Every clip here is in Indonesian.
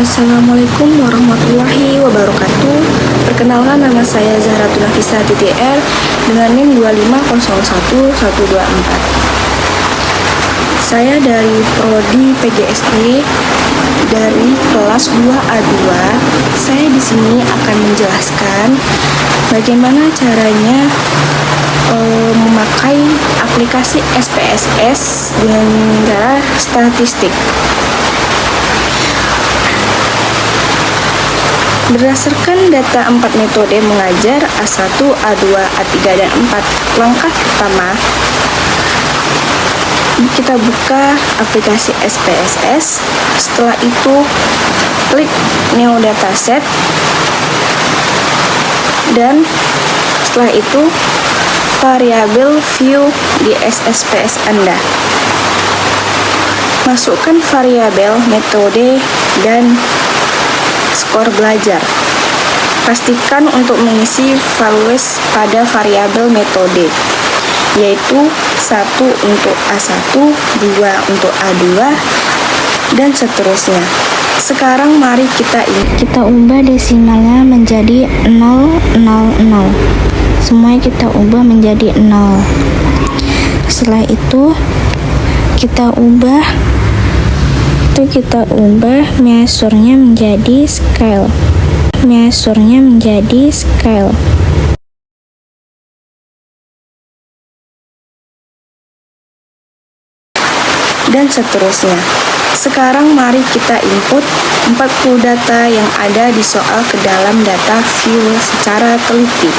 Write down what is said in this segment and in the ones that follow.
Assalamualaikum warahmatullahi wabarakatuh. Perkenalkan, nama saya Zahratul Nafisa TTR dengan NIM 2501124. Saya dari Prodi PGSD dari kelas 2A2. Saya di sini akan menjelaskan bagaimana caranya memakai aplikasi SPSS dengan cara statistik. Berdasarkan data 4 metode mengajar A1, A2, A3, dan 4. Langkah pertama, kita buka aplikasi SPSS. Setelah itu, klik New Dataset. Dan setelah itu, variabel view di SPSS Anda. Masukkan variabel, metode, dan skor belajar. Pastikan untuk mengisi values pada variabel metode, yaitu 1 untuk A1, 2 untuk A2, dan seterusnya. Sekarang mari kita ubah desimalnya menjadi 000. Semuanya kita ubah menjadi 0. Setelah itu kita ubah measurenya menjadi scale. Dan seterusnya. Sekarang mari kita input 40 data yang ada di soal ke dalam data view secara teliti.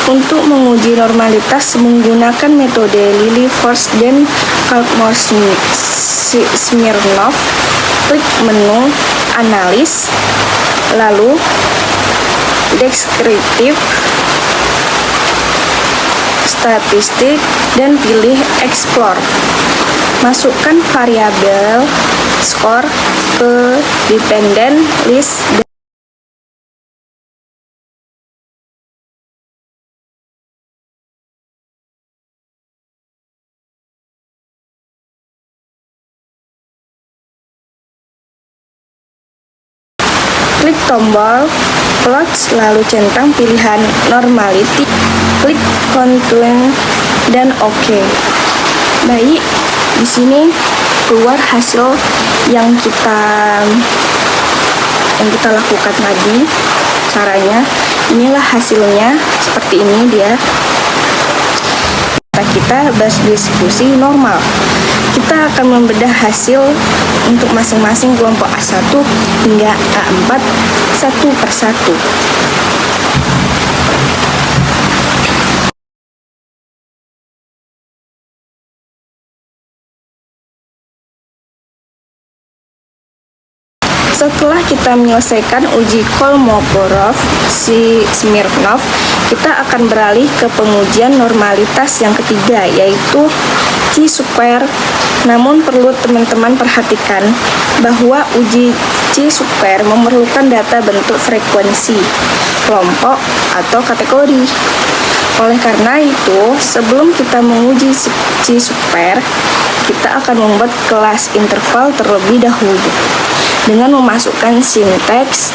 Untuk menguji normalitas menggunakan metode Lilliefors dan Kalkmore-Smirnov, klik menu Analis, lalu Deskriptif, Statistik, dan pilih Explore. Masukkan variabel skor ke dependent list klik tombol plots, lalu centang pilihan normality, klik continue dan OK. Baik, di sini keluar hasil yang kita lakukan tadi. Caranya, inilah hasilnya, seperti ini dia. Kita berdiskusi normal. Kita akan membedah hasil untuk masing-masing kelompok A1 hingga A4 satu persatu. Setelah kita menyelesaikan uji Kolmogorov, Smirnov, kita akan beralih ke pengujian normalitas yang ketiga, yaitu chi-square. Namun perlu teman-teman perhatikan bahwa uji chi-square memerlukan data bentuk frekuensi, kelompok, atau kategori. Oleh karena itu, sebelum kita menguji chi-square, kita akan membuat kelas interval terlebih dahulu dengan memasukkan sinteks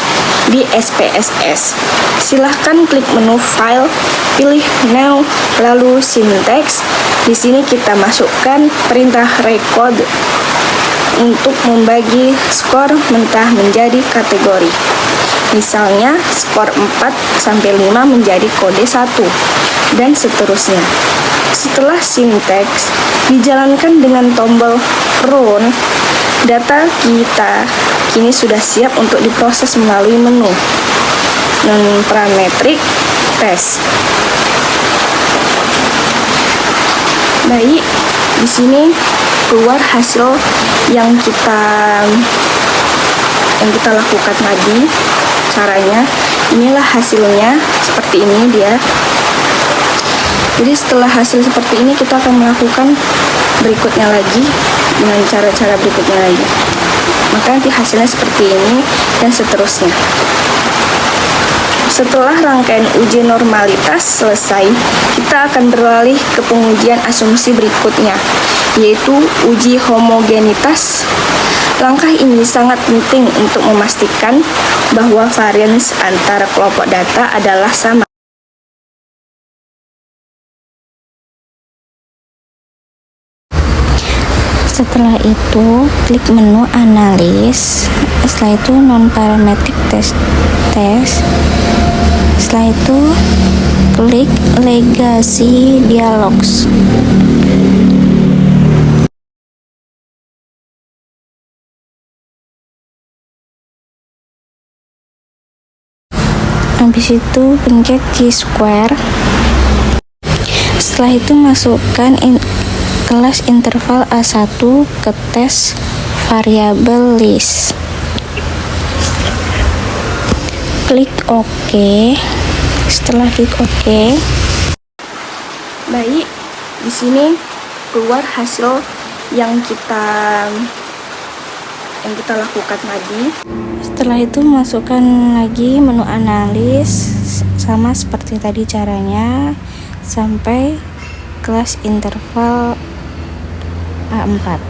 di SPSS. Silahkan klik menu File, pilih New, lalu Sinteks. Di sini kita masukkan perintah record untuk membagi skor mentah menjadi kategori. Misalnya, skor 4-5 menjadi kode 1, dan seterusnya. Setelah sinteks dijalankan dengan tombol Run, data kita kini sudah siap untuk diproses melalui menu non-parametric test. Baik, di sini keluar hasil yang kita lakukan tadi. Caranya, inilah hasilnya, seperti ini dia. Jadi setelah hasil seperti ini, kita akan melakukan berikutnya lagi dengan cara-cara berikutnya lagi. Maka nanti hasilnya seperti ini dan seterusnya. Setelah rangkaian uji normalitas selesai, kita akan beralih ke pengujian asumsi berikutnya, yaitu uji homogenitas. Langkah ini sangat penting untuk memastikan bahwa varians antara kelompok data adalah sama. Setelah itu, klik menu analis. Setelah itu non-parametric test. Setelah itu, klik legacy dialogs. Habis itu pencet chi-square. Setelah itu masukkan kelas interval A1 ke tes variabel list. Klik OK. Setelah klik OK, baik, di sini keluar hasil yang kita lakukan tadi. Setelah itu masukkan lagi menu analis, sama seperti tadi caranya, sampai kelas interval A4.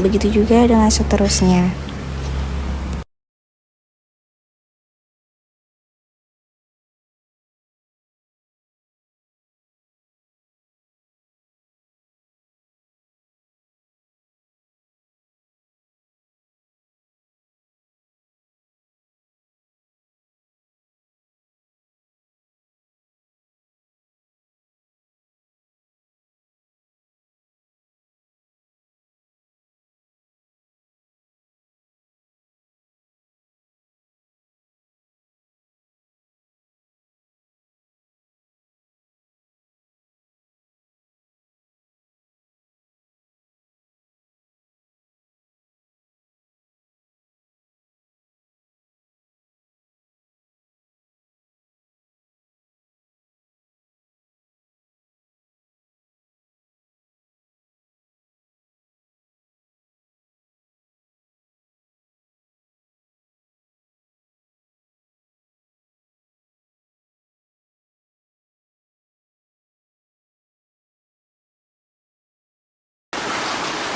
Begitu juga dengan seterusnya.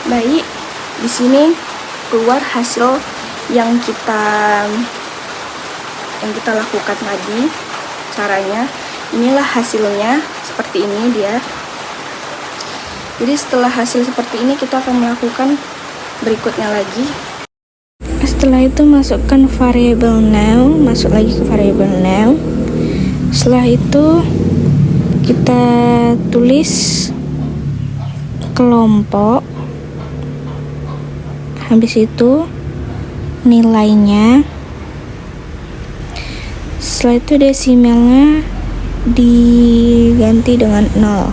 Baik, di sini keluar hasil yang kita lakukan tadi. Caranya, inilah hasilnya, seperti ini dia. Jadi setelah hasil seperti ini, kita akan melakukan berikutnya lagi. Setelah itu masukkan variable now, masuk lagi ke variable now. Setelah itu kita tulis kelompok. Habis itu nilainya. Setelah itu desimalnya diganti dengan 0.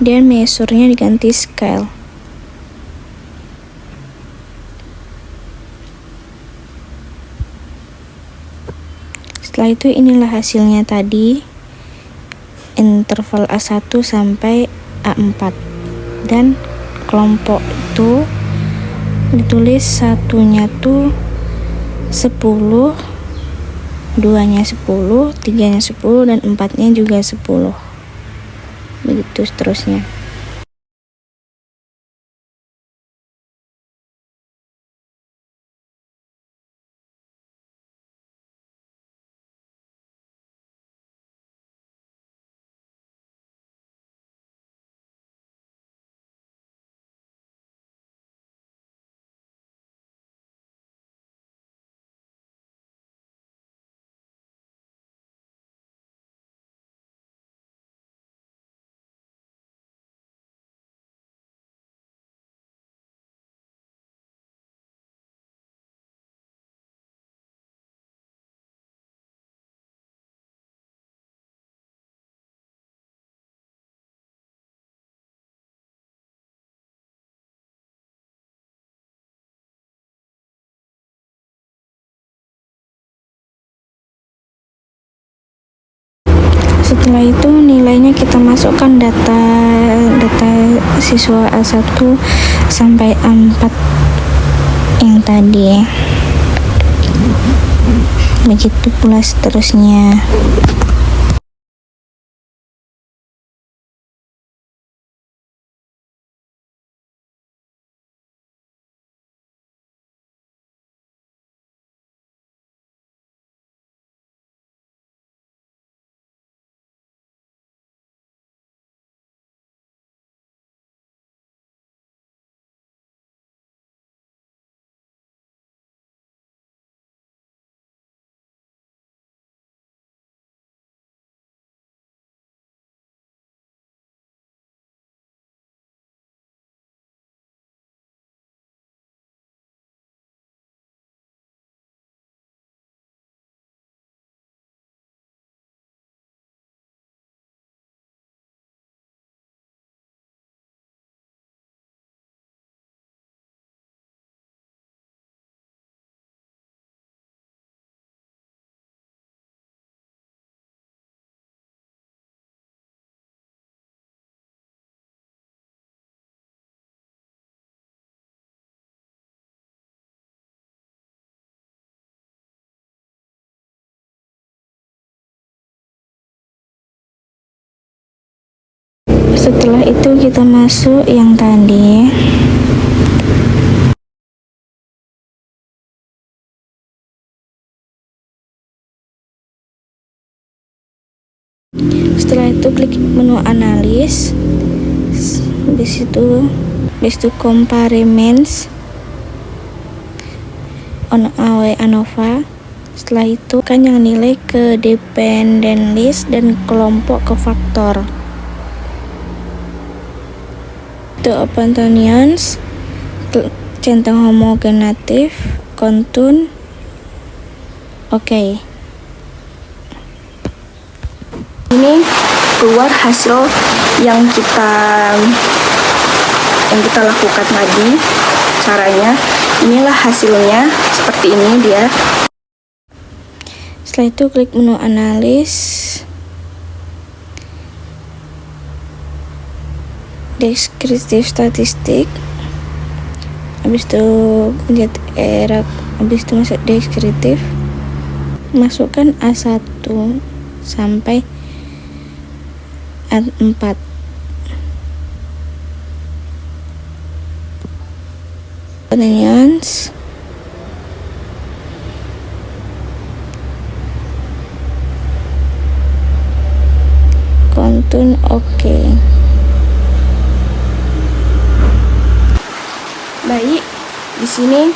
dan measure-nya diganti scale. Setelah itu inilah hasilnya tadi, interval A1 sampai A4, dan kelompok itu ditulis satunya tuh 10, duanya 10, tiganya 10, dan empatnya juga 10, begitu seterusnya. Setelah itu nilainya kita masukkan data siswa A1 sampai A4 yang tadi. Begitu pula seterusnya. Setelah itu kita masuk yang tadi. Setelah itu klik menu analis, habis itu comparisons on ANOVA. Setelah itu kan yang nilai ke dependent list dan kelompok ke faktor. Itu Opantonians, centang homogenatif, kontun. Oke. Ini keluar hasil yang kita lakukan tadi. Caranya, inilah hasilnya, seperti ini dia. Setelah itu klik menu analis, deskriptif statistik, habis itu pencet era, habis itu masuk deskriptif, masukkan A1 sampai A4. Opinions, kontun, oke. Baik, di sini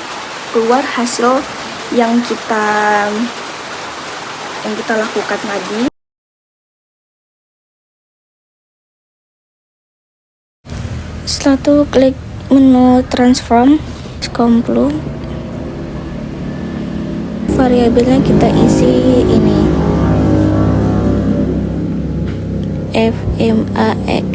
keluar hasil yang kita lakukan tadi. Setelah itu klik menu transform, complu. Variabelnya kita isi ini fmax.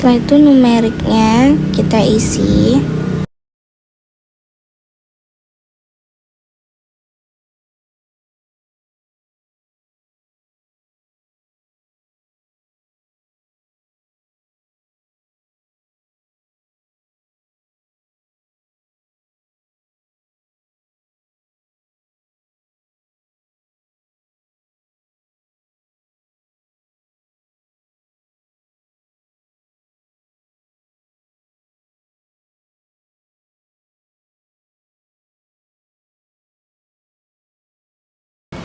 Setelah itu numeriknya kita isi.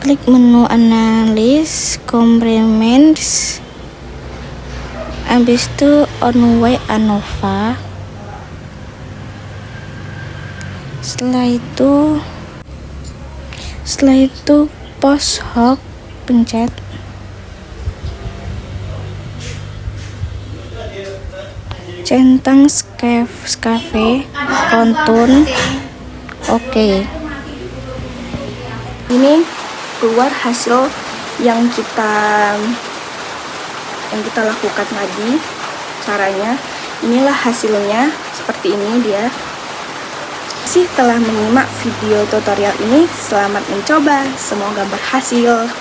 Klik menu analis complements, habis itu on way ANOVA. Setelah itu post hoc, pencet. Centang scafe kontur. Oke. Ini keluar hasil yang kita lakukan tadi. Caranya inilah hasilnya, seperti ini dia. Telah menyimak video tutorial ini, selamat mencoba, semoga berhasil.